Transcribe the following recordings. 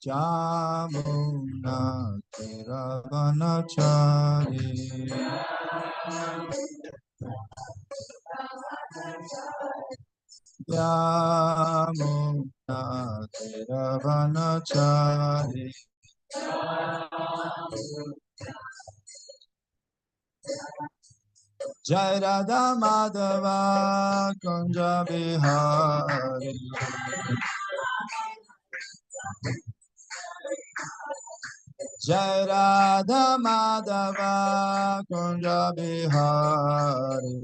Jamuna Tiravanachari Jamuna Tiravanachari Jai Radha Madhava Kunja Bihari Jai Radha Madhava Kunja Bihari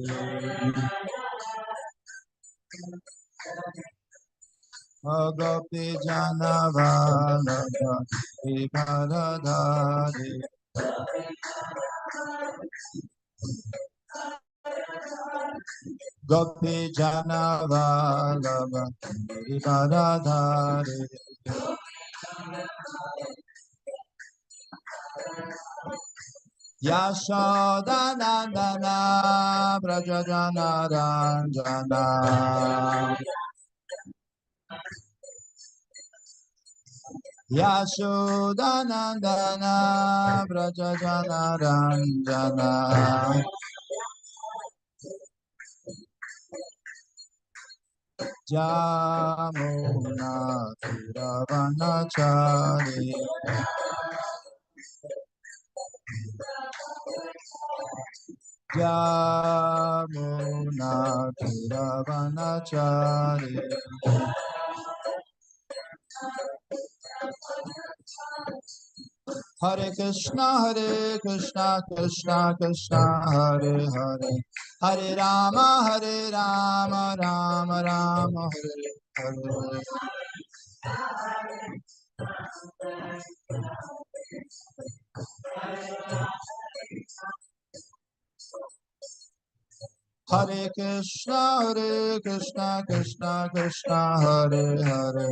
Gopi Janavala Viparadhari Gopi Janavala Viparadhari Yashoda Nandana Brajajana Ranjana Yashoda Nandana Brajajana Ranjana Jamuna Tiravanachari Jamuna Tiravanachari Hare Krishna Krishna Krishna Hare Hare Hare Rama Rama Rama Hare Hare Hare Krishna Krishna Krishna Hare Hare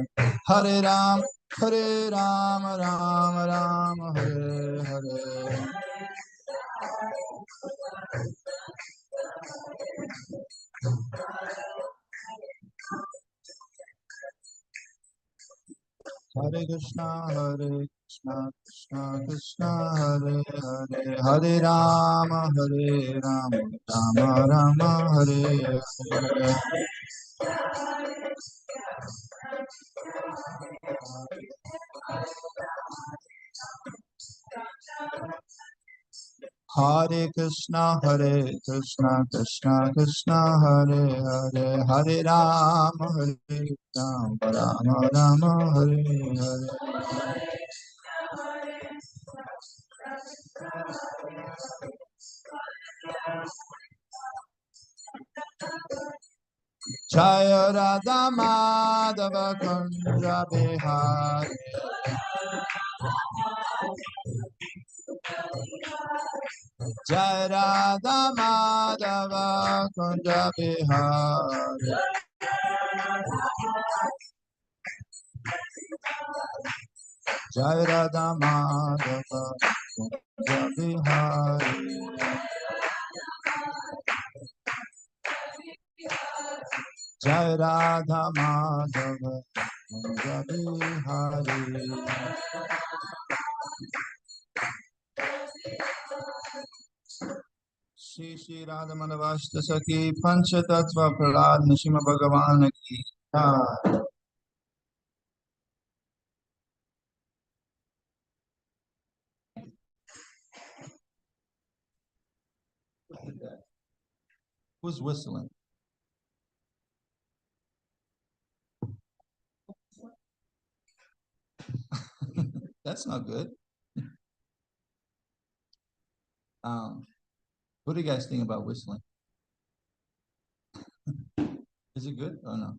Hare Rama Rama Hare Hare Hare Krishna Krishna Hare Hare Hare Rama Rama Hare Hare Hare Krishna Krishna Krishna Hare Hare Hare Rama Rama Hare Hare Jaya Radha Madhava Kunja Bihari Jaya Radha Madhava Kunja Bihari Jaya Radha Madhava Kunja Bihari Jaya Radha Madhava Kunja Bihari Shri Radha Madhavashta Saki Pancha Tattva Prahlad Nishima Bhagavan Ki Jai. Who's whistling? That's not good. What do you guys think about whistling? Is it good or no?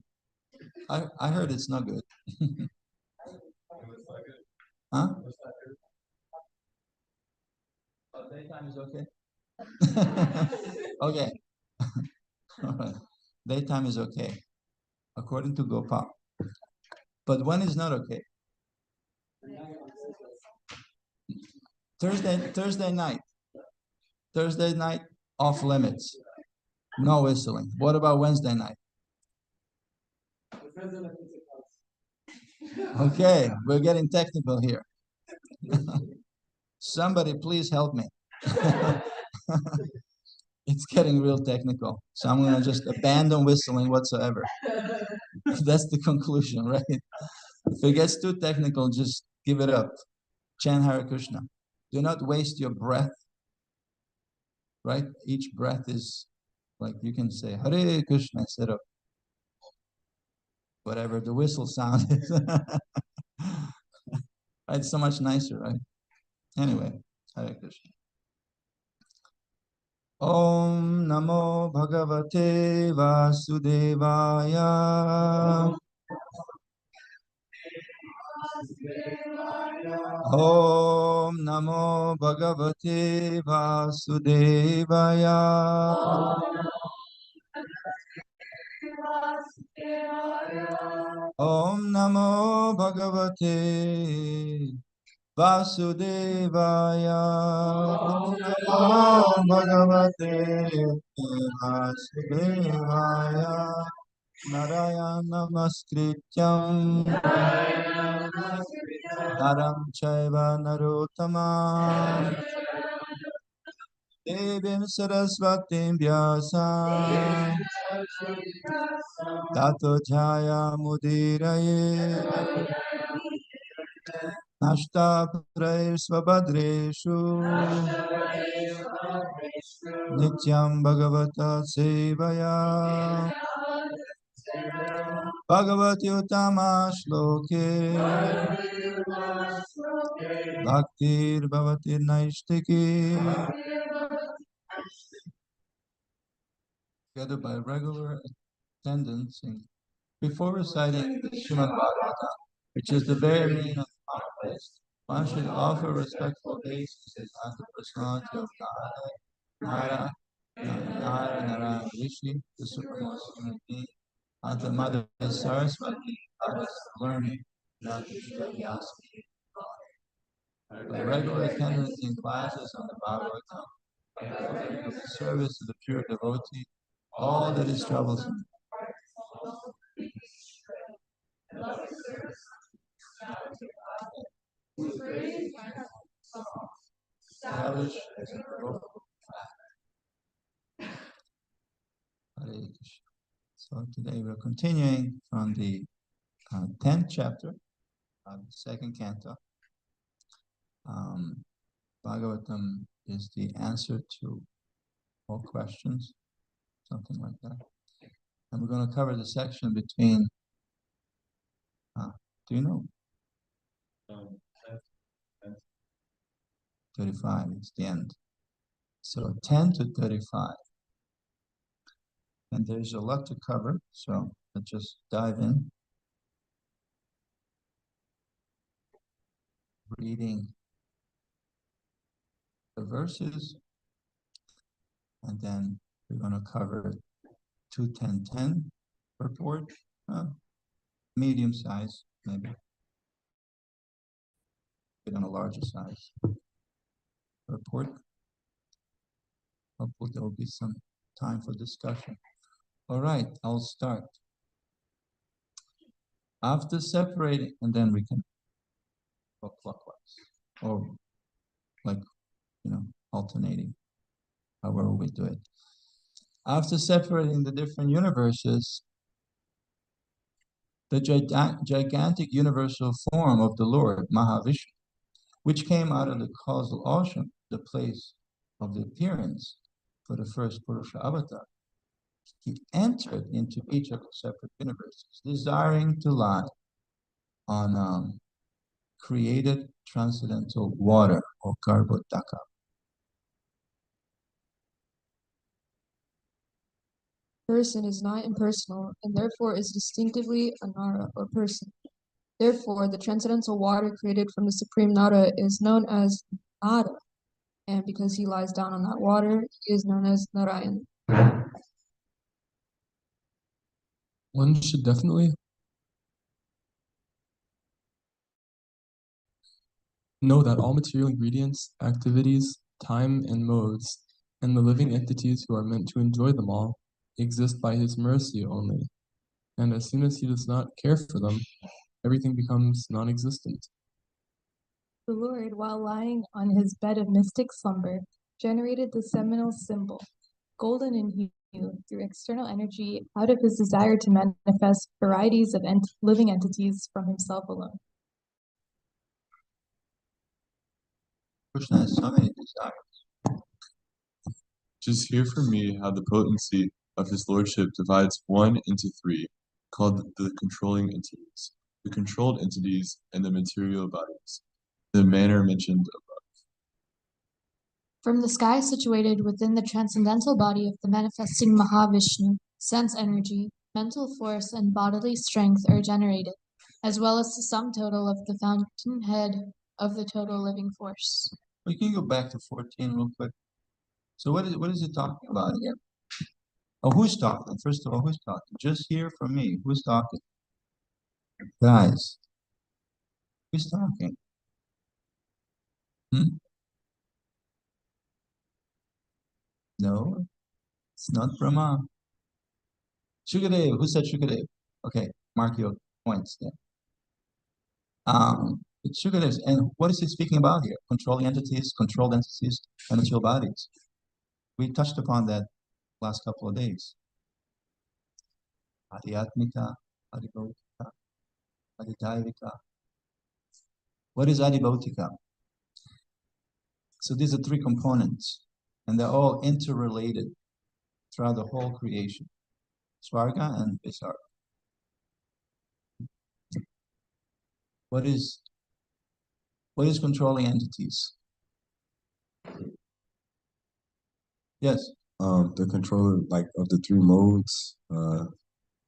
I heard it's not good. Huh? Daytime is okay. Okay. All right. Daytime is okay, according to Gopal. But when is not okay? Thursday night. Thursday night, off limits. No whistling. What about Wednesday night? Okay, we're getting technical here. Somebody please help me. It's getting real technical. So I'm gonna just abandon whistling whatsoever. That's the conclusion, right? If it gets too technical, just give it up. Chant Hare Krishna. Do not waste your breath, right? Each breath is like you can say Hare Krishna instead of whatever the whistle sound is. It's so much nicer, right? Anyway, Hare Krishna. Om Namo Bhagavate Vasudevaya. Om Namo Bhagavate Vasudevaya. Om Namo Bhagavate Vasudevaya. Om Namo Bhagavate Vasudevaya. Narayana Namaskrityam Naram Chaiva Narottamam Devim Saraswatim Vyasam Tato Jaya Mudiraye Nashta Prair Svabhadreshu Nityam Bhagavata Sevaya Bhagavati Uttama Shloke Bhaktir Bhavatir Naishtiki together by regular attendance before reciting the Srimad Bhagavatam, which is the very meaning of the commonplace. One should offer respectful obeisances at the personality of Nara, Nara Rishi, the supreme human being, at the mother Saraswati, goddess of learning, not the Vyasaki. By regular attendance in classes on the Bhagavatam, of the service to the pure devotee, all that is troublesome. Establish as a devotee. So today we're continuing from the 10th chapter of the second canto. Bhagavatam is the answer to all questions, something like that. And we're going to cover the section between, do you know? 35, it's the end. So 10 to 35. And there's a lot to cover, so let's just dive in. Reading the verses, and then we're going to cover 2:10:10 purport, medium size, maybe, but on a larger size purport. Hopefully there will be some time for discussion. All right, I'll start. After separating, and then we can go clockwise, or like, alternating, however we do it. After separating the different universes, the gigantic universal form of the Lord, Mahavishnu, which came out of the causal ocean, the place of the appearance for the first Purusha avatar, he entered into each of the separate universes, desiring to lie on created transcendental water, or Garbhodaka. Person is not impersonal, and therefore is distinctively a Nara, or person. Therefore, the transcendental water created from the supreme Nara is known as Nara, and because he lies down on that water, he is known as Narayan. One should definitely know that all material ingredients, activities, time, and modes, and the living entities who are meant to enjoy them all, exist by his mercy only. And as soon as he does not care for them, everything becomes non-existent. The Lord, while lying on his bed of mystic slumber, generated the seminal symbol, golden in hue, through external energy out of his desire to manifest varieties of living entities from himself alone. Krishna has so many desires. Just hear from me how the potency of his lordship divides one into three, called the controlling entities, the controlled entities, and the material bodies, in the manner mentioned above. From the sky situated within the transcendental body of the manifesting Mahavishnu, sense energy, mental force, and bodily strength are generated, as well as the sum total of the fountainhead of the total living force. We can go back to 14 real quick. So what is it talking about here? Oh, who's talking? First of all, who's talking? Just hear from me. Who's talking? Guys, who's talking? No, it's not Brahma. Shukadev, who said Shukadev? Okay, mark your points there. It's Shukadev, and what is he speaking about here? Controlling entities, controlled entities, and material bodies. We touched upon that last couple of days. Adhyatmika, Adhibautika, Adhidaivika. What is Adhibautika? So these are three components, and they're all interrelated throughout the whole creation. Svarga and Visarga. What is controlling entities? Yes. The controller, like, of the three modes,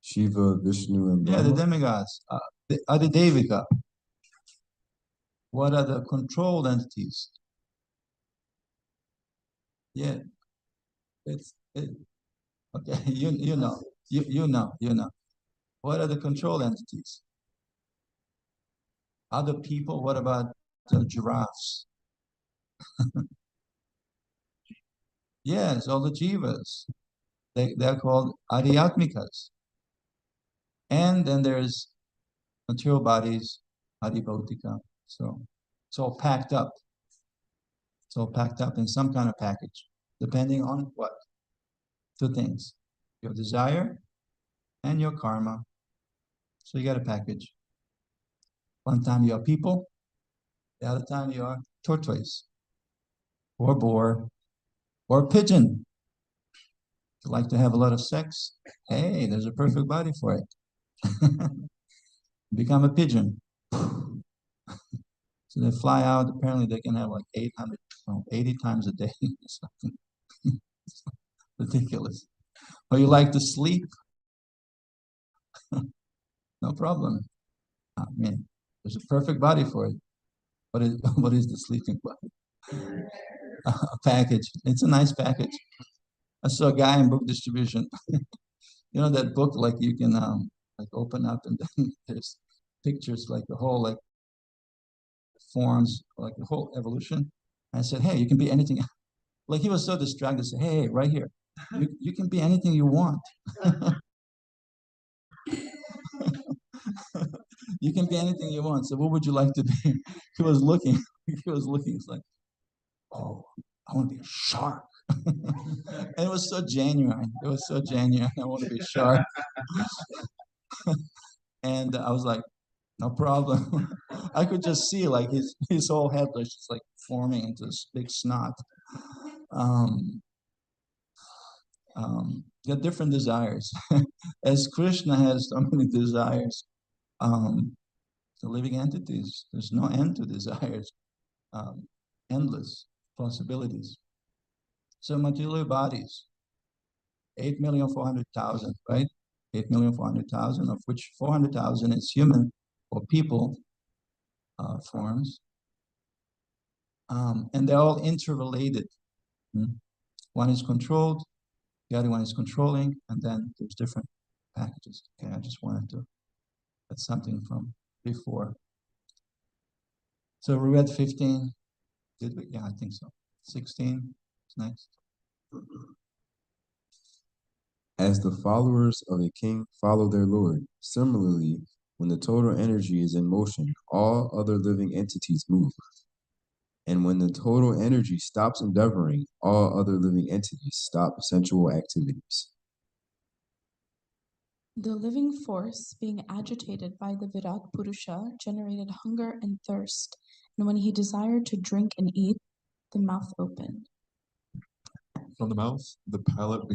Shiva, Vishnu, and Brahma. Yeah, the demigods. The Adhidevika. What are the controlled entities? Yeah. Okay, you know. What are the controlled entities? Other people, what about the giraffes? Yes, all the jivas. They're called adhyatmikas. And then there's material bodies, adhibautika. So it's all packed up. It's all packed up in some kind of package, depending on what? Two things. Your desire and your karma. So you got a package. One time you're people, the other time you're tortoise, or boar, or pigeon. If you like to have a lot of sex, hey, there's a perfect body for it. Become a pigeon. So they fly out. Apparently they can have like 80 times a day. Something ridiculous. Or you like to sleep? No problem. I mean, there's a perfect body for it. What is the sleeping body? A package. It's a nice package. I saw a guy in book distribution. You know that book, like you can like open up and then there's pictures like the whole like forms, like the whole evolution. I said, hey, you can be anything. Like he was so distracted. I said, hey, right here, you can be anything you want. You can be anything you want. So what would you like to be? He was looking. It's like, oh, I want to be a shark. And it was so genuine. I want to be a shark. And I was like, no problem. I could just see like his whole head was just like forming into this big snot. Got different desires. As Krishna has so many desires, the living entities, there's no end to desires, endless possibilities. So material bodies, 8,400,000, right? 8,400,000, of which 400,000 is human or people forms. And they're all interrelated. One is controlled, the other one is controlling, and then there's different packages. Okay, I just wanted to add something from before. So we read 15. Did we? Yeah, I think so. 16 is next. As the followers of a king follow their lord, similarly, When the total energy is in motion, all other living entities move. And when the total energy stops endeavoring, all other living entities stop sensual activities. The living force, being agitated by the Virat Purusha, generated hunger and thirst, and when he desired to drink and eat, the mouth opened. From the mouth, the palate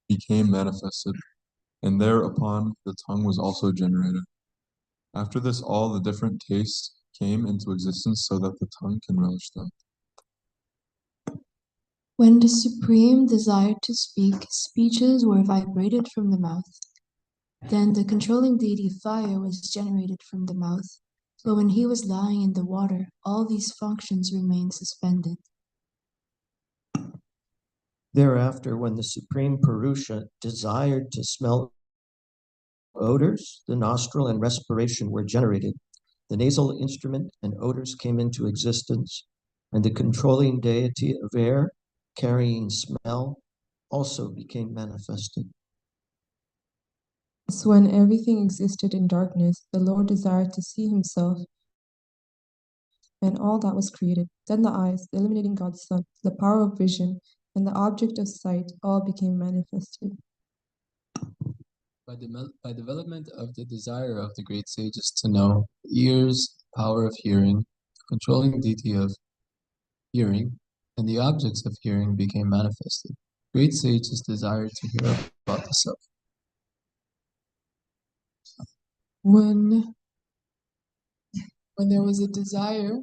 became manifested, and thereupon the tongue was also generated. After this, all the different tastes came into existence so that the tongue can relish them. When the Supreme desired to speak, speeches were vibrated from the mouth. Then the controlling deity fire was generated from the mouth. But when he was lying in the water, all these functions remained suspended. Thereafter, when the Supreme Purusha desired to smell odors, the nostril and respiration were generated. The nasal instrument and odors came into existence, and the controlling deity of air, carrying smell, also became manifested. So when everything existed in darkness, the Lord desired to see himself and all that was created. Then the eyes, the illuminating God's Son, the power of vision, and the object of sight all became manifested. By development of the desire of the great sages to know, ears, power of hearing, controlling deity of hearing, and the objects of hearing became manifested. Great sages desired to hear about the self. When there was a desire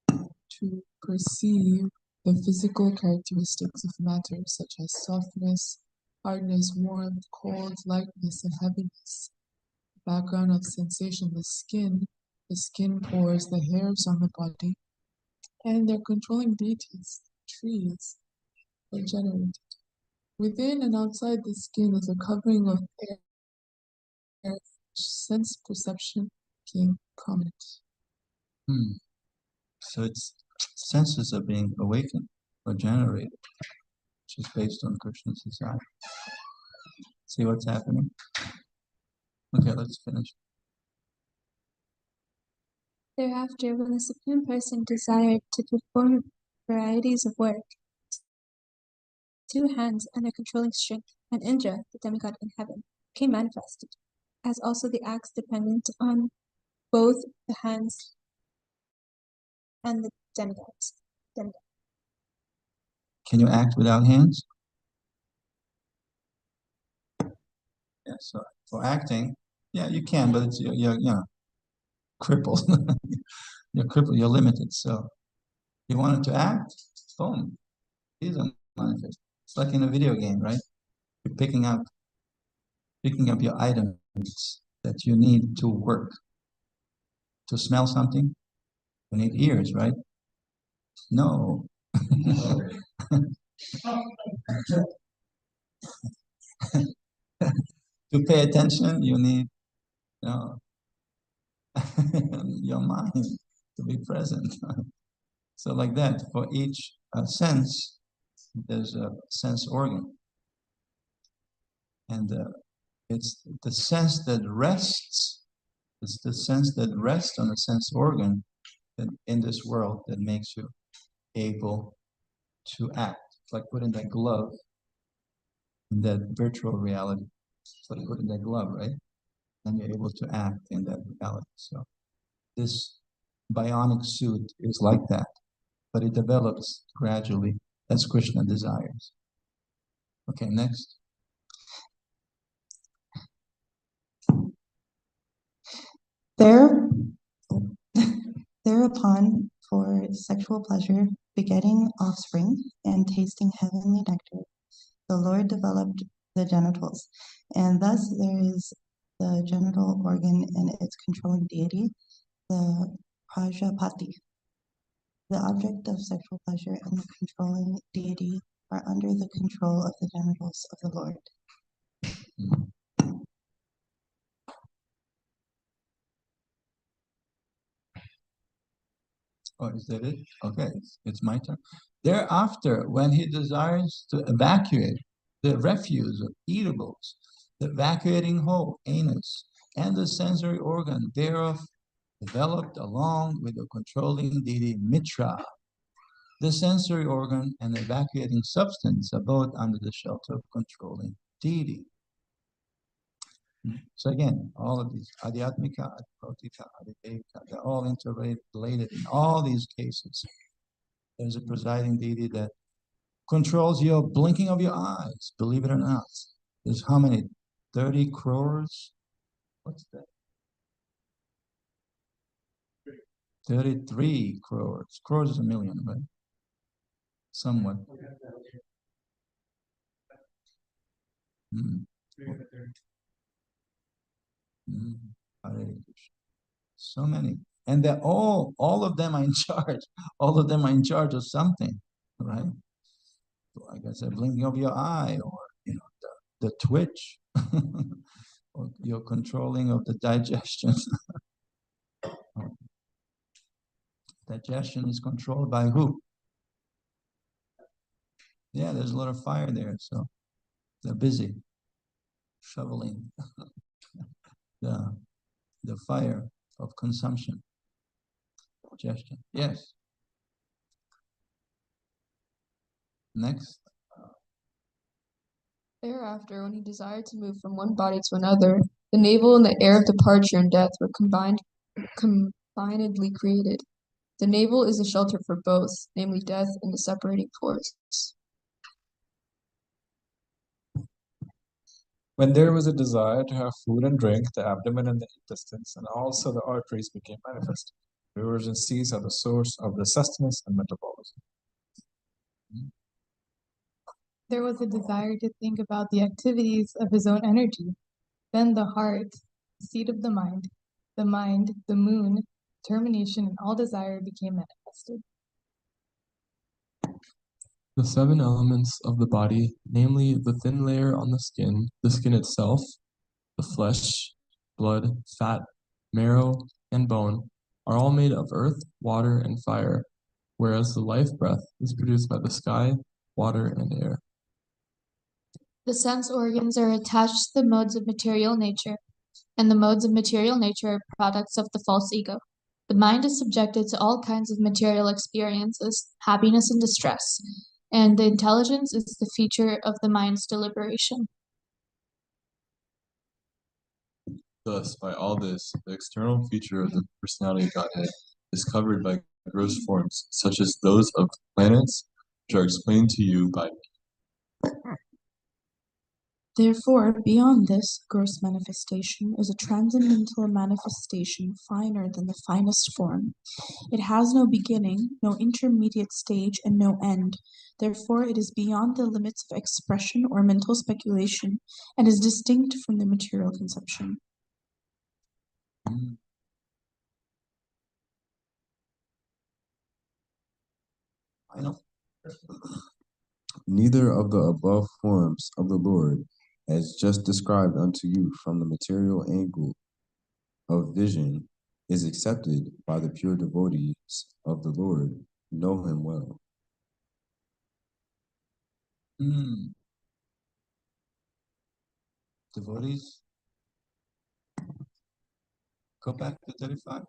to perceive the physical characteristics of matter, such as softness, hardness, warmth, cold, lightness, and heaviness, background of sensation, the skin pores, the hairs on the body, and their controlling deities, trees, are generated. Within and outside the skin is a covering of air, sense perception became prominent. So it's senses are being awakened or generated, which is based on Krishna's desire. See what's happening? Okay, let's finish. Thereafter, when the Supreme Person desired to perform varieties of work, 2 hands and their controlling strength, and Indra, the demigod in heaven, became manifested, as also the acts dependent on both the hands and the demigods. Can you act without hands? Yeah, so for acting, yeah, you can, but it's you're crippled. You're crippled, you're limited. So you wanted to act, boom. These are manifest. It's like in a video game, right? You're picking up your items that you need to work. To smell something, you need ears, right? No. To pay attention, you need your mind to be present. So like that, for each sense, there's a sense organ. And it's the sense that rests, it's the sense that rests on a sense organ that in this world that makes you able to act. It's like putting that glove in that virtual reality. It's like putting that glove, right? And you're able to act in that reality. So this bionic suit is like that, but it develops gradually as Krishna desires. Okay, next. Thereupon, for sexual pleasure, begetting offspring, and tasting heavenly nectar, the Lord developed the genitals, and thus there is the genital organ and its controlling deity, the Prajapati. The object of sexual pleasure and the controlling deity are under the control of the genitals of the Lord. Oh, is that it? Okay, it's my turn. Thereafter, when he desires to evacuate the refuse of eatables, the evacuating hole, anus, and the sensory organ thereof developed along with the controlling deity Mitra. The sensory organ and evacuating substance abode under the shelter of controlling deity. So again, all of these, Adhyatmika, Adhipautika, Adhidevika, they're all interrelated in all these cases. There's a presiding deity that controls your blinking of your eyes, believe it or not. There's how many? 30 crores? What's that? 33 crores. Crores is a million, right? Somewhat. So many. And they're all of them are in charge. All of them are in charge of something, right? Like I said, blinking of your eye, or the twitch, or your controlling of the digestion. Digestion is controlled by who? Yeah, there's a lot of fire there, so they're busy shoveling the fire of consumption. Digestion. Yes. Next. Thereafter, when he desired to move from one body to another, the navel and the air of departure and death were combinedly created. The navel is a shelter for both, namely death and the separating force. When there was a desire to have food and drink, the abdomen and the intestines, and also the arteries became manifest. Rivers and seas are the source of the sustenance and metabolism. There was a desire to think about the activities of his own energy. Then the heart, the seat of the mind, the moon, determination, and all desire became manifested. The 7 elements of the body, namely the thin layer on the skin itself, the flesh, blood, fat, marrow, and bone, are all made of earth, water, and fire, whereas the life breath is produced by the sky, water, and air. The sense organs are attached to the modes of material nature, and the modes of material nature are products of the false ego. The mind is subjected to all kinds of material experiences, happiness and distress, and the intelligence is the feature of the mind's deliberation. Thus, by all this, the external feature of the personality of Godhead is covered by gross forms, such as those of planets, which are explained to you by me. Therefore, beyond this gross manifestation is a transcendental manifestation finer than the finest form. It has no beginning, no intermediate stage, and no end. Therefore, it is beyond the limits of expression or mental speculation, and is distinct from the material conception. I know. Neither of the above forms of the Lord, as just described unto you from the material angle of vision, is accepted by the pure devotees of the Lord who know him well. Devotees, go back to 35.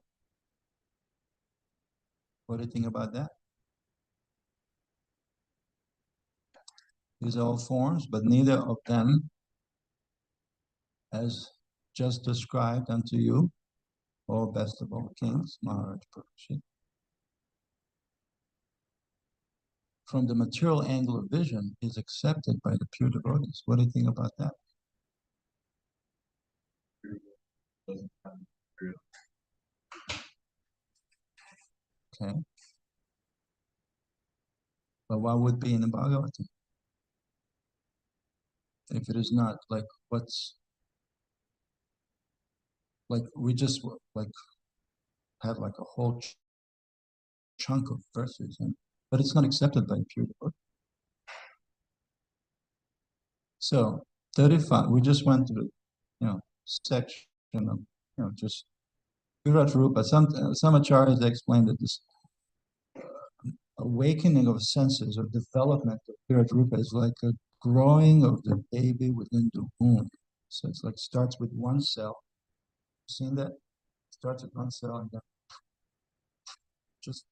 What do you think about that? These are all forms, but neither of them, as just described unto you, O best of all kings, Maharaj Parikshit, from the material angle of vision, is accepted by the pure devotees. What do you think about that? Okay. But what would be in the Bhagavatam? If it is not, like, what's, like, we just, like, have like a whole chunk of verses, but it's not accepted by the pure devotee. So 35, we just went through, section of, just Virat Rupa. Some acharyas explained that this awakening of senses or development of Virat Rupa is like a growing of the baby within the womb. So it's like starts with one cell, seen that? Starts with one cell and then just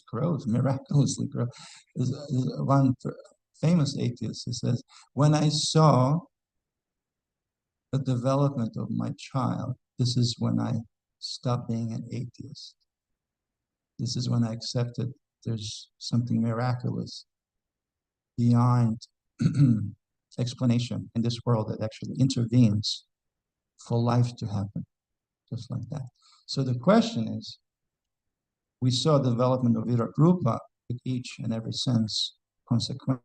grows, miraculously grows. There's one famous atheist who says, when I saw the development of my child, this is when I stopped being an atheist. This is when I accepted there's something miraculous beyond explanation in this world that actually intervenes for life to happen, just like that. So the question is, we saw the development of Virat Rupa with each and every sense consequently.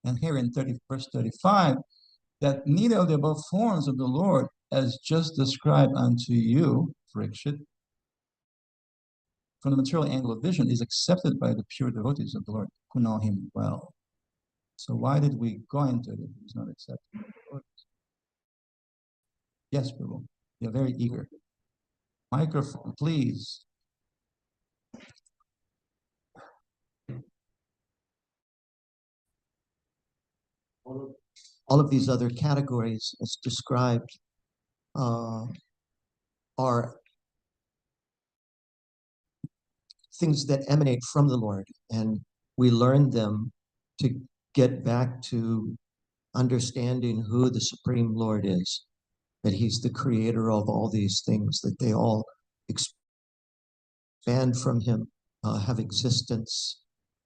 And here in verse 35, that neither of the above forms of the Lord, as just described unto you, Parikshit, from the material angle of vision, is accepted by the pure devotees of the Lord who know him well. So why did we go into it if he's not accepted? Yes, Prabhu. You're very eager. Microphone, please. All of these other categories, as described, are things that emanate from the Lord, and we learn them to get back to understanding who the Supreme Lord is, that he's the creator of all these things, that they all expand from him, have existence,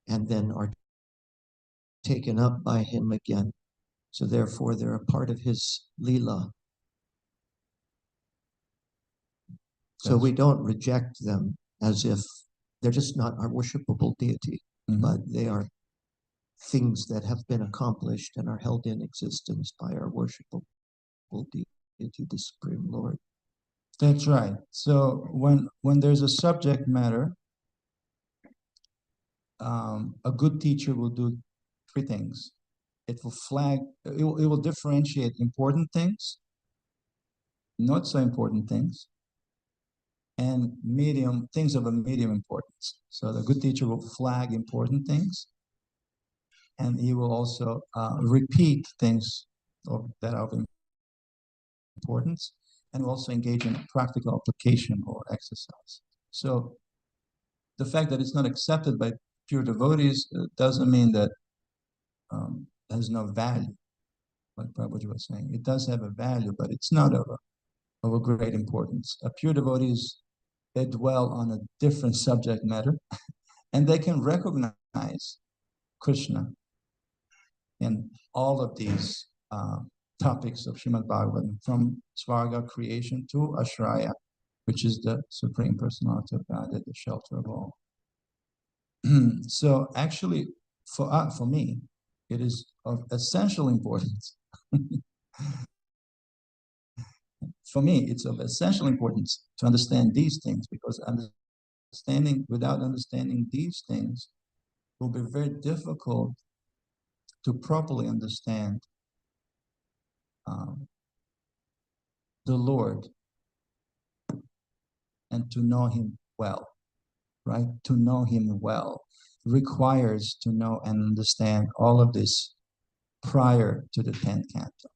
and then are taken up by him again. So therefore, they're a part of his Leela. So we don't reject them as if they're just not our worshipable deity, but they are things that have been accomplished and are held in existence by our worshipable deity, the Supreme Lord. That's right. So when there's a subject matter, a good teacher will do three things. It will flag, it will differentiate important things, not so important things, and medium things of a medium importance. So the good teacher will flag important things, and he will also repeat things that are of importance, and will also engage in practical application or exercise. So the fact that it's not accepted by pure devotees doesn't mean that it has no value, like Prabhuji was saying. It does have a value, but it's not of a great importance. Pure devotees, they dwell on a different subject matter, and they can recognize Krishna in all of these topics of Srimad Bhagavatam, from Svarga creation to Ashraya, which is the Supreme Personality of Godhead, the shelter of all. So actually, for me, it is of essential importance. For me, it's of essential importance to understand these things, because without understanding these things will be very difficult to properly understand the Lord and to know him well, right? To know him well requires to know and understand all of this prior to the 10th canto,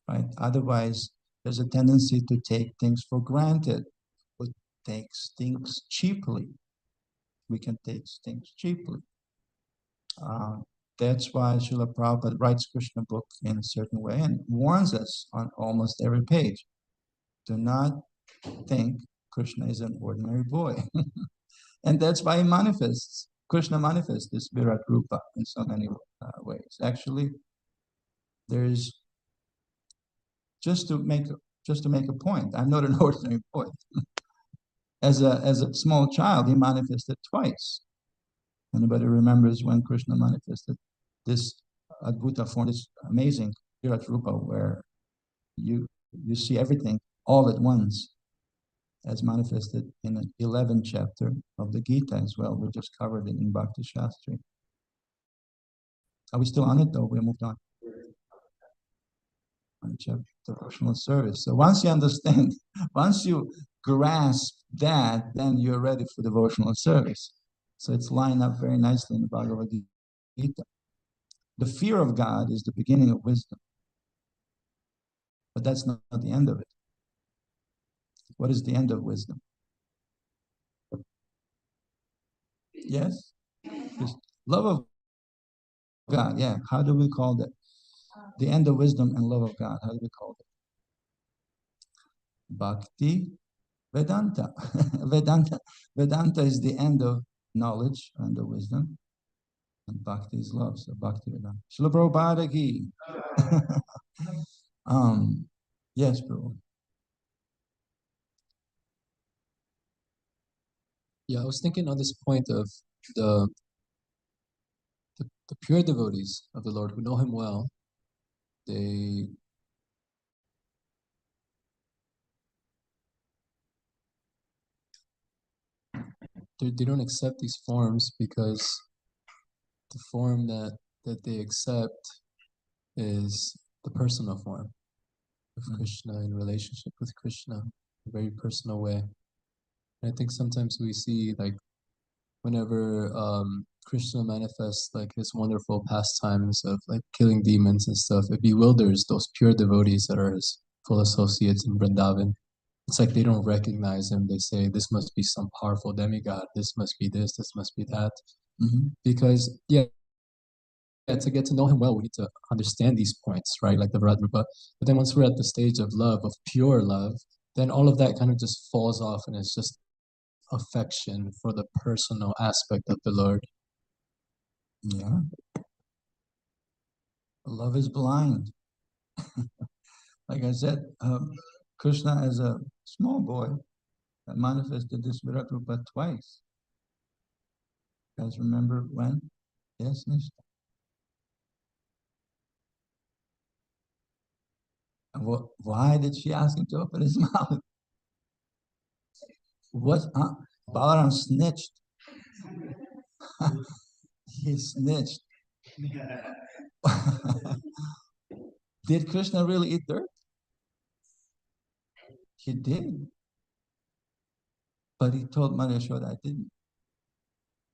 right? Otherwise, there's a tendency to take things for granted, or take things cheaply. We can take things cheaply. That's why Srila Prabhupada writes Krishna book in a certain way and warns us on almost every page. Do not think Krishna is an ordinary boy. And that's why he manifests. Krishna manifests this Virat Rupa in so many ways. Actually, there's just to make a point. I'm not an ordinary boy. As a small child, he manifested twice. Anybody remembers when Krishna manifested this Advaita form, this amazing Virat Rupa, where you see everything all at once, as manifested in the 11th chapter of the Gita as well. We just covered it in Bhakti Shastri. Are we still on it, though? We moved on. Devotional service. So once you understand, once you grasp that, then you're ready for devotional service. So it's lined up very nicely in the Bhagavad Gita. The fear of God is the beginning of wisdom. But But that's not the end of it. What is the end of wisdom? Yes? Just love of God, yeah. How do we call that? The end of wisdom and love of God. How do we call it? Bhakti Vedanta. Vedanta is the end of knowledge and of wisdom. And Bhakti is love. So Bhakti Vedanta. Srila Prabhupada ki. Yes, Prabhu. Yeah, I was thinking on this point of the pure devotees of the Lord who know Him well. They don't accept these forms because the form that they accept is the personal form of Krishna in relationship with Krishna, a very personal way. And I think sometimes we see like whenever Krishna manifests like his wonderful pastimes of like killing demons and stuff, it bewilders those pure devotees that are his full associates in Vrindavan. It's like they don't recognize him. They say, this must be some powerful demigod. This must be this must be that. Because, to get to know him well, we need to understand these points, right? Like the Virat Rupa. But then once we're at the stage of love, of pure love, then all of that kind of just falls off and it's just affection for the personal aspect of the Lord. Yeah. Love is blind. Like I said, Krishna as a small boy manifested this Virat Rupa twice. You guys remember when? Yes, Nishta. And why did she ask him to open his mouth? What? Balaram snitched. He snitched. Did Krishna really eat dirt? He did. But he told Mother Yashoda, I didn't.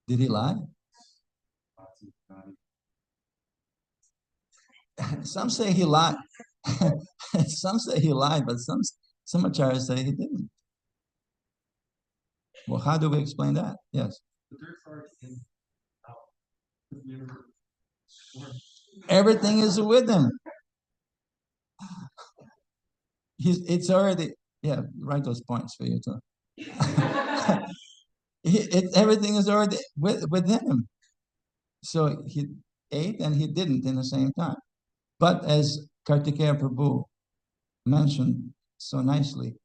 Did he lie? Some say he lied. Some say he lied, but some acharyas say he didn't. Well, how do we explain that? Yes. Everything is with him. It's already, write those points for you too. Everything is already within him. So he ate and he didn't in the same time. But as Kartikeya Prabhu mentioned so nicely,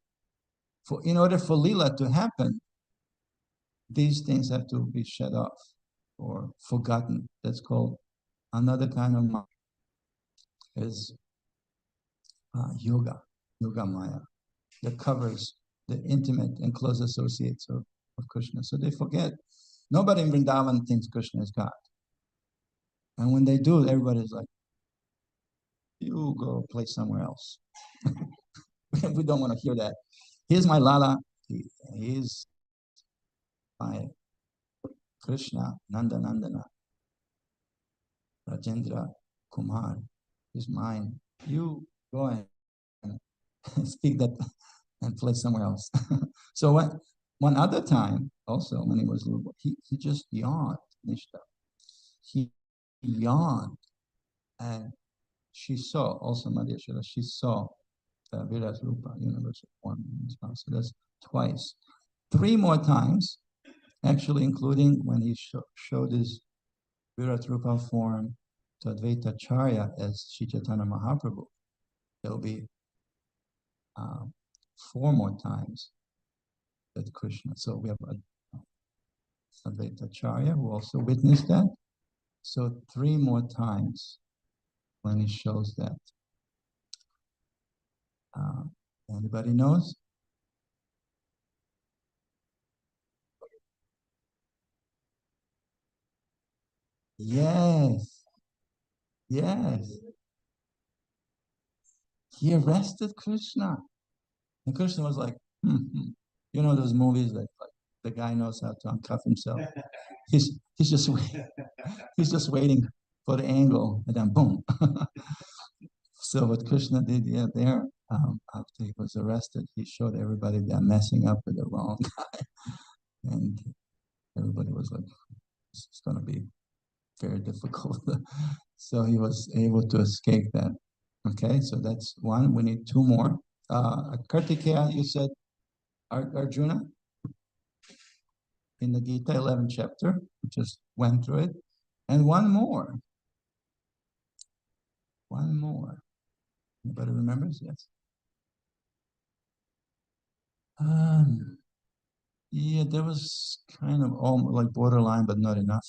in order for Leela to happen, these things have to be shut off or forgotten. That's called another kind of Maya. Is yoga Maya, that covers the intimate and close associates of Krishna. So they forget. Nobody in Vrindavan thinks Krishna is God. And when they do, everybody's like, you go play somewhere else. We don't want to hear that. Here's my Lala. He's my Krishna, Nandana, Rajendra, Kumar. He's mine. You go and speak that and play somewhere else. So one other time, also when he was little, he just yawned, Nishta. He yawned, and she saw, also Madhya Shila, she saw the Virat Rupa, universal form. So that's twice. 3 more times, actually, including when he showed his Virat Rupa form to Advaita Acharya as Sri Chaitanya Mahaprabhu. There'll be 4 more times that Krishna. So we have Advaita Acharya who also witnessed that. So 3 more times when he shows that. Anybody knows? Yes. Yes. He arrested Krishna. And Krishna was like, You know those movies like the guy knows how to uncuff himself. He's just waiting for the angle, and then boom. So what Krishna did there, after he was arrested, he showed everybody they're messing up with the wrong guy. And everybody was like, it's going to be very difficult. So he was able to escape that. Okay, so that's one. We need two more. Kartikeya, you said Arjuna in the Gita 11th chapter. We just went through it. And one more. One more. Anybody remembers? Yes. Yeah, there was kind of almost like borderline, but not enough.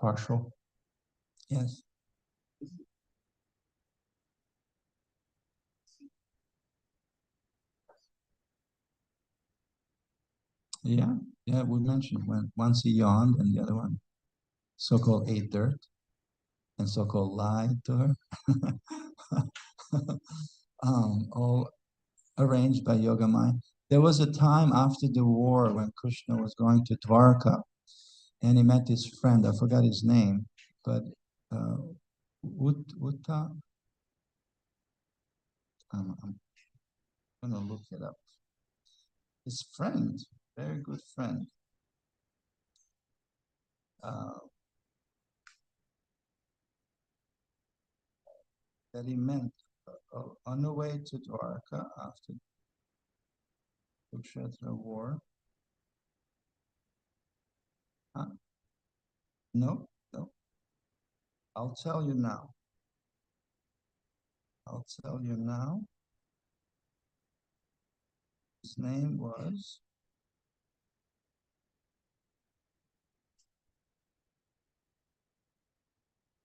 Partial. Yes. Yeah, yeah, we mentioned when once he yawned and the other one so-called ate dirt and so-called lied to her. All arranged by Yogamaya. There was a time after the war when Krishna was going to Dwarka and he met his friend, I forgot his name, but Utta, I'm going to look it up. His friend, very good friend. That he met on the way to Dwarka after Kurukshetra war. Huh? No, no. I'll tell you now. I'll tell you now. His name was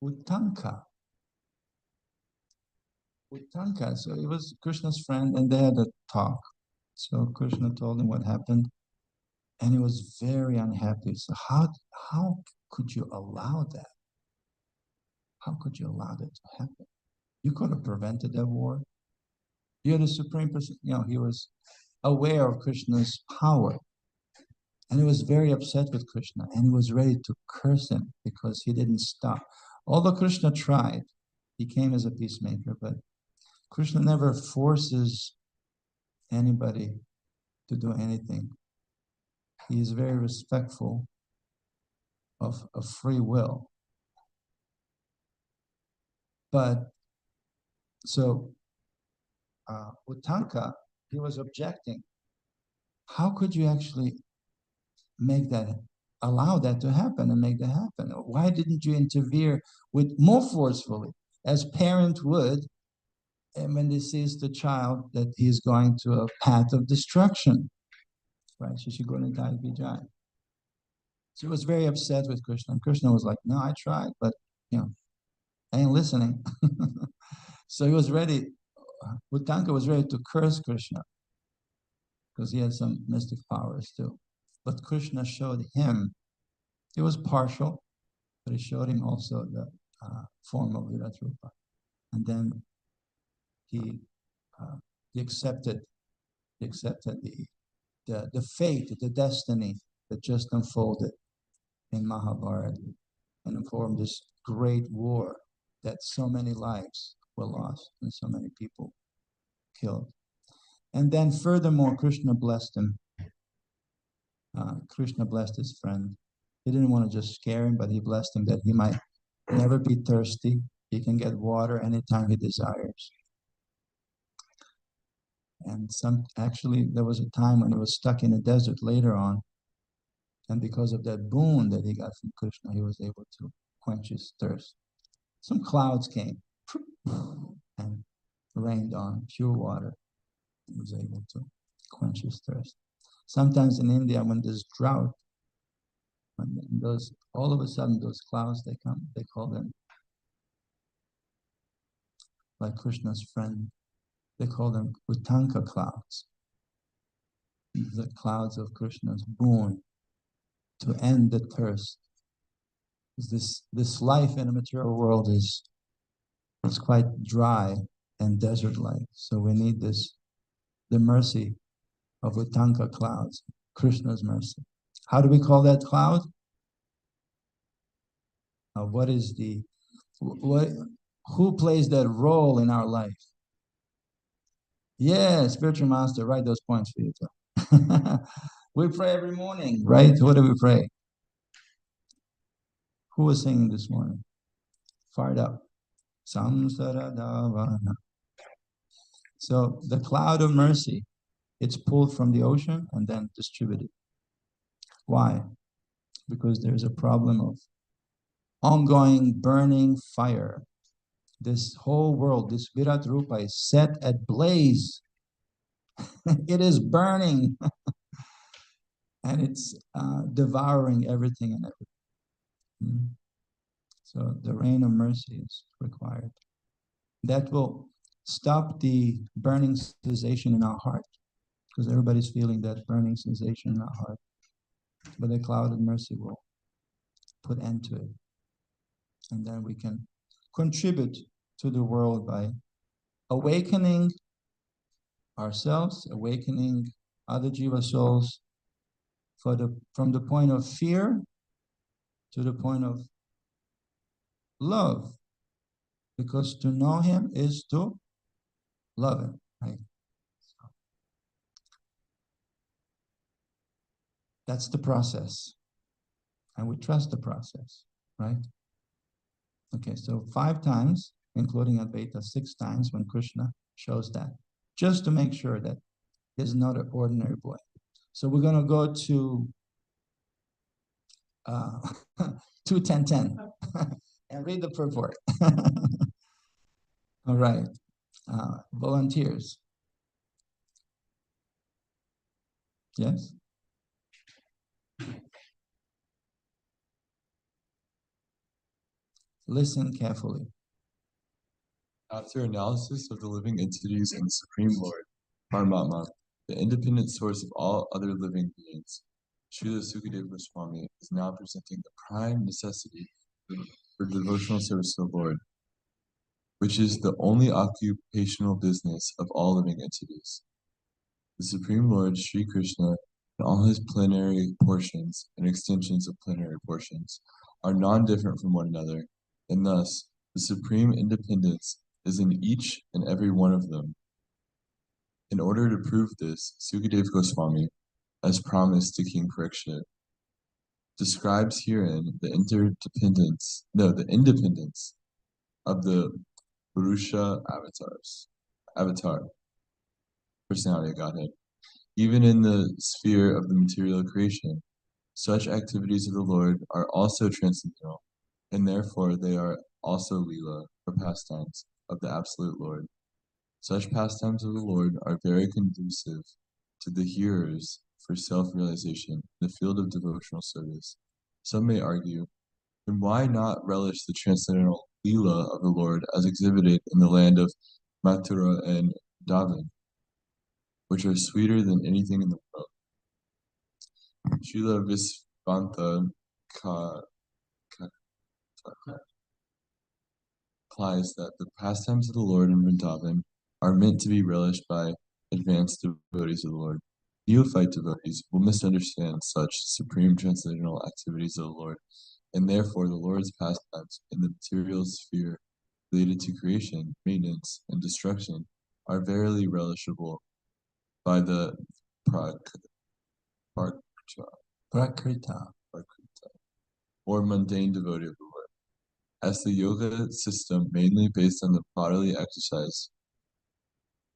Uttanka. Uttanka. So he was Krishna's friend, and they had a talk. So Krishna told him what happened, and he was very unhappy. So how could you allow that? How could you allow that to happen? You could have prevented that war. You're the supreme person. You know, he was aware of Krishna's power. And he was very upset with Krishna, and he was ready to curse him because he didn't stop. Although Krishna tried, he came as a peacemaker, but Krishna never forces anybody to do anything. He is very respectful of free will. But so Uttanka, he was objecting. How could you actually make that, allow that to happen and make that happen? Why didn't you interfere with more forcefully, as parent would, and when they sees the child that he's going to a path of destruction, right? So she's going to die Vijay. So he was very upset with Krishna. And Krishna was like, no, I tried, but you know, I ain't listening. So he was ready, Uttanka was ready to curse Krishna because he had some mystic powers too. But Krishna showed him, he was partial, but he showed him also the form of Virat Rupa. And then he accepted the fate, the destiny that just unfolded in Mahabharata and formed this great war that so many lives were lost and so many people killed. And then furthermore, Krishna blessed him. Krishna blessed his friend. He didn't want to just scare him, but he blessed him that he might never be thirsty. He can get water anytime he desires. And actually, there was a time when he was stuck in the desert later on. And because of that boon that he got from Krishna, he was able to quench his thirst. Some clouds came and rained on pure water. He was able to quench his thirst. Sometimes in India, when there's drought, when those, all of a sudden those clouds, they come, they call them, like Krishna's friend, they call them Uttanka clouds. The clouds of Krishna's boon to end the thirst. This life in the material world is quite dry and desert-like. So we need the mercy of Uttanka clouds, Krishna's mercy. How do we call that cloud? Who plays that role in our life? Yeah, spiritual master, write those points for you too. We pray every morning, right? What do we pray? Who was singing this morning? Fired up. Samsaradavana. So the cloud of mercy, it's pulled from the ocean and then distributed. Why? Because there's a problem of ongoing burning fire. This whole world, this Virat Rupa is set at blaze. It is burning and it's devouring everything and everything. So the rain of mercy is required. That will stop the burning sensation in our heart, because everybody's feeling that burning sensation in our heart. But the cloud of mercy will put end to it. And then we can contribute to the world by awakening ourselves, awakening other Jiva souls from the point of fear to the point of love. Because to know him is to love him, right? That's the process. And we trust the process, right? Okay, so 5 times, including Advaita, 6 times when Krishna shows that, just to make sure that he's not an ordinary boy. So we're going to go to 2:10:10 and read the purport. All right, volunteers. Yes? Listen carefully. After analysis of the living entities and the Supreme Lord, Paramatma, the independent source of all other living beings, Srila Sukadeva Goswami is now presenting the prime necessity for devotional service to the Lord, which is the only occupational business of all living entities. The Supreme Lord, Sri Krishna, and all his plenary portions and extensions of plenary portions are non-different from one another, and thus the supreme independence is in each and every one of them. In order to prove this, Sukadeva Goswami, as promised to King Parikshit, describes herein the independence of the Purusha avatar, personality of Godhead. Even in the sphere of the material creation, such activities of the Lord are also transcendental, and therefore they are also Leela, or pastimes, of the Absolute Lord. Such pastimes of the Lord are very conducive to the hearers for self-realization in the field of devotional service. Some may argue, then why not relish the transcendental Leela of the Lord as exhibited in the land of Mathura and Vrindavan, which are sweeter than anything in the world? Srila Visvanta implies that the pastimes of the Lord in Vrindavan are meant to be relished by advanced devotees of the Lord. Neophyte devotees will misunderstand such supreme transcendental activities of the Lord, and therefore the Lord's pastimes in the material sphere related to creation, maintenance, and destruction are verily relishable by the Prakrita, or mundane devotee of the Lord. As the yoga system, mainly based on the bodily exercise,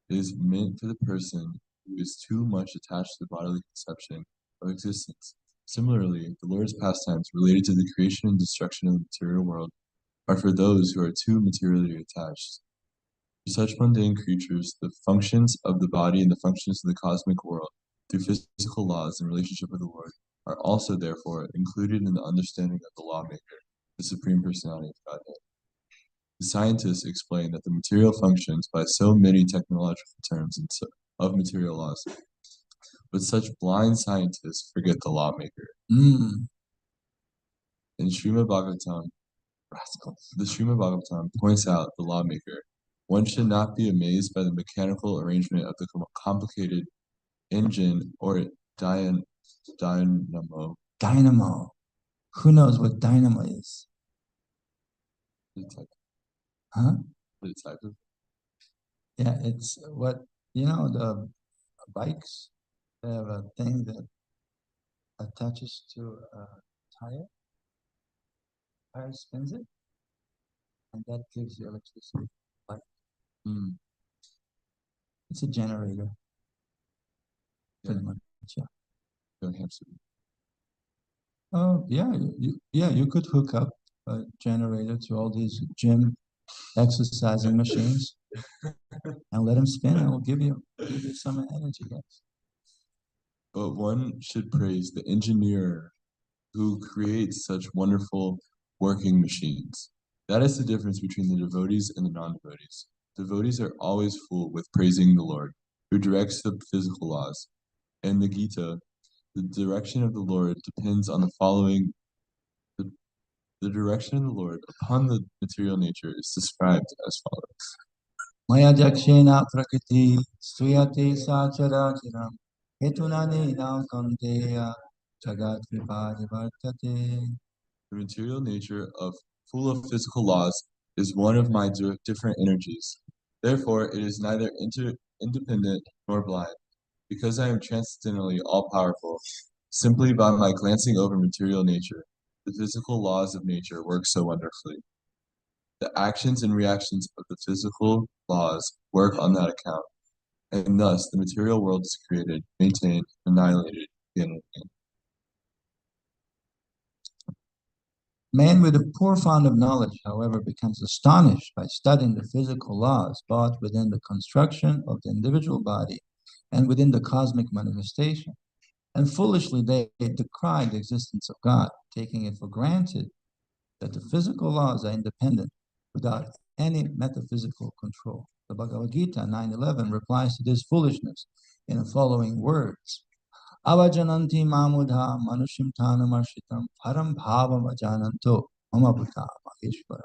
is meant for the person who is too much attached to the bodily conception of existence. Similarly, the Lord's pastimes related to the creation and destruction of the material world are for those who are too materially attached. For such mundane creatures, the functions of the body and the functions of the cosmic world, through physical laws in relationship with the Lord, are also therefore included in the understanding of the lawmaker, the Supreme Personality of Godhead. The scientists explain that the material functions by so many technological terms of material laws, but such blind scientists forget the lawmaker. In Srimad Bhagavatam, the Srimad Bhagavatam points out the lawmaker. One should not be amazed by the mechanical arrangement of the complicated engine or dynamo. Dynamo. Who knows what dynamo is? Huh? The type of Yeah, it's what You know, the bikes, they have a thing that attaches to a tire. Tire spins it, and that gives you electricity. Like, it's a generator, pretty much. Yeah. Don't have to. Oh, yeah, you could hook up a generator to all these gym exercising machines and let them spin. It will give you some energy. Yes. But one should praise the engineer who creates such wonderful working machines. That is the difference between the devotees and the non-devotees. Devotees are always full with praising the Lord, who directs the physical laws. In the Gita, the direction of the Lord depends on the following. The direction of the Lord upon the material nature is described as follows. Maya jakshena prakriti suyate sacharachiram hetunani nam kanteya jagat viparivartate. The material nature full of physical laws is one of my different energies. Therefore, it is neither independent nor blind, because I am transcendently all-powerful. Simply by my glancing over material nature, the physical laws of nature work so wonderfully. The actions and reactions of the physical laws work on that account, and thus the material world is created, maintained, annihilated again and again. Man with a poor fund of knowledge, however, becomes astonished by studying the physical laws brought within the construction of the individual body and within the cosmic manifestation. And foolishly they decry the existence of God, taking it for granted that the physical laws are independent without any metaphysical control. The Bhagavad Gita 9:11 replies to this foolishness in the following words. Avajananti mamudha manushim tanamarshitam param bhavam ajananto mamabhuta maheshwara.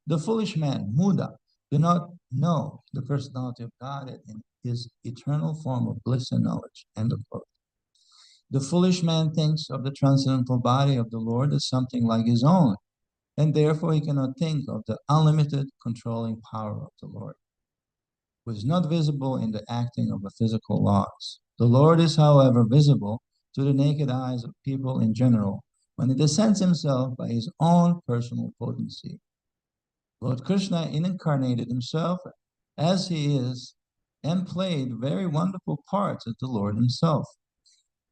The foolish man, Muda, do not know the personality of God in his eternal form of bliss and knowledge. End of quote. The foolish man thinks of the transcendental body of the Lord as something like his own, and therefore he cannot think of the unlimited controlling power of the Lord, who is not visible in the acting of the physical laws. The Lord is, however, visible to the naked eyes of people in general when he descends himself by his own personal potency. Lord Krishna incarnated himself as he is and played very wonderful parts as the Lord himself.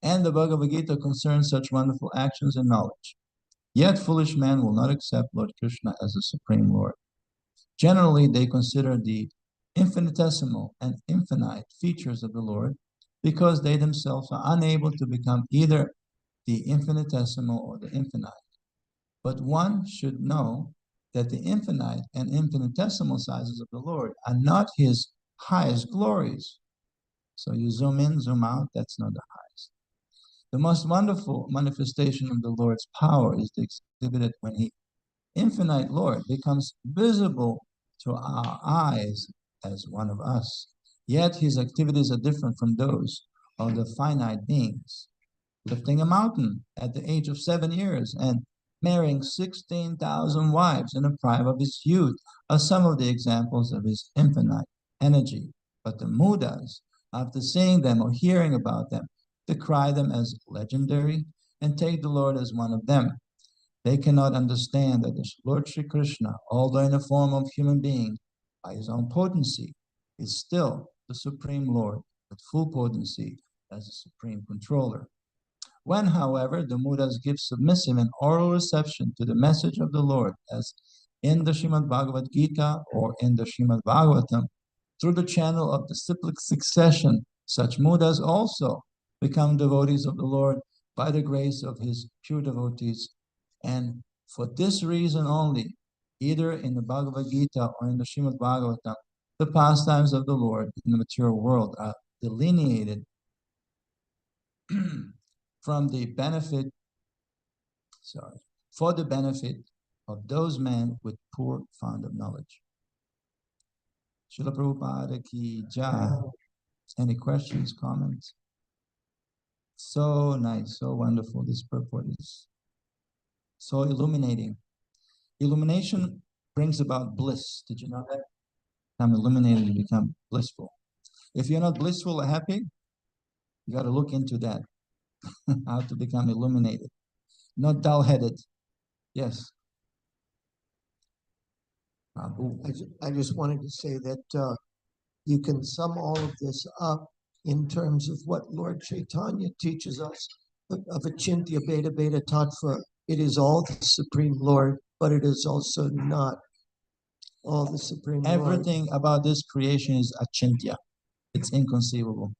And the Bhagavad Gita concerns such wonderful actions and knowledge. Yet foolish men will not accept Lord Krishna as the Supreme Lord. Generally, they consider the infinitesimal and infinite features of the Lord because they themselves are unable to become either the infinitesimal or the infinite. But one should know that the infinite and infinitesimal sizes of the Lord are not his highest glories. So you zoom in, zoom out, that's not the highest. The most wonderful manifestation of the Lord's power is exhibited when he, infinite Lord, becomes visible to our eyes as one of us. Yet his activities are different from those of the finite beings. Lifting a mountain at the age of 7 years and marrying 16,000 wives in the prime of his youth are some of the examples of his infinite energy. But the Mudas, after seeing them or hearing about them, decry them as legendary and take the Lord as one of them. They cannot understand that the Lord Sri Krishna, although in the form of human being, by his own potency, is still the Supreme Lord with full potency as the Supreme Controller. When, however, the Mudas give submissive and oral reception to the message of the Lord, as in the Srimad Bhagavad Gita or in the Srimad Bhagavatam, through the channel of the cyclic succession, such Mudas also become devotees of the Lord by the grace of his pure devotees. And for this reason only, either in the Bhagavad Gita or in the Srimad Bhagavatam, the pastimes of the Lord in the material world are delineated from the benefit, for the benefit of those men with poor fund of knowledge. Srila Prabhupada ki jai. Any questions, comments? So nice, so wonderful. This purport is so illuminating. Illumination brings about bliss. Did you know that? Become illuminated, you become blissful. If you're not blissful or happy, you got to look into that, how to become illuminated, not dull-headed. Yes. Prabhu. I just wanted to say that you can sum all of this up in terms of what Lord Chaitanya teaches us of Achintya Beta Beta Tattva. It is all the Supreme Lord, but it is also not all the Supreme Lord. Everything about this creation is achintya. It's inconceivable.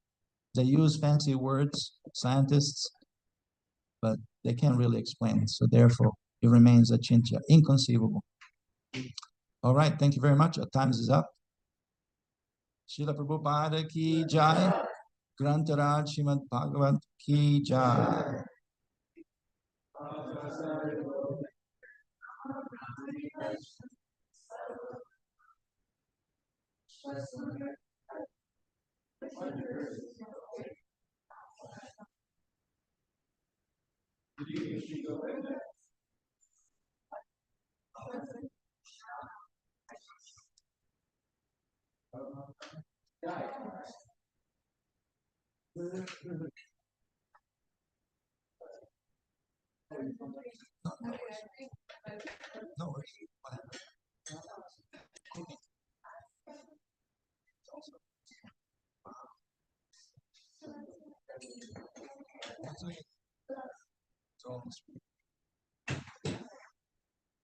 They use fancy words, scientists, but they can't really explain it. So therefore, it remains achintya, inconceivable. All right, thank you very much. Our time is up. Srila Prabhupada ki jai. Grantaraj Srimad Bhagavat ki jai. No worries. What happened? It's almost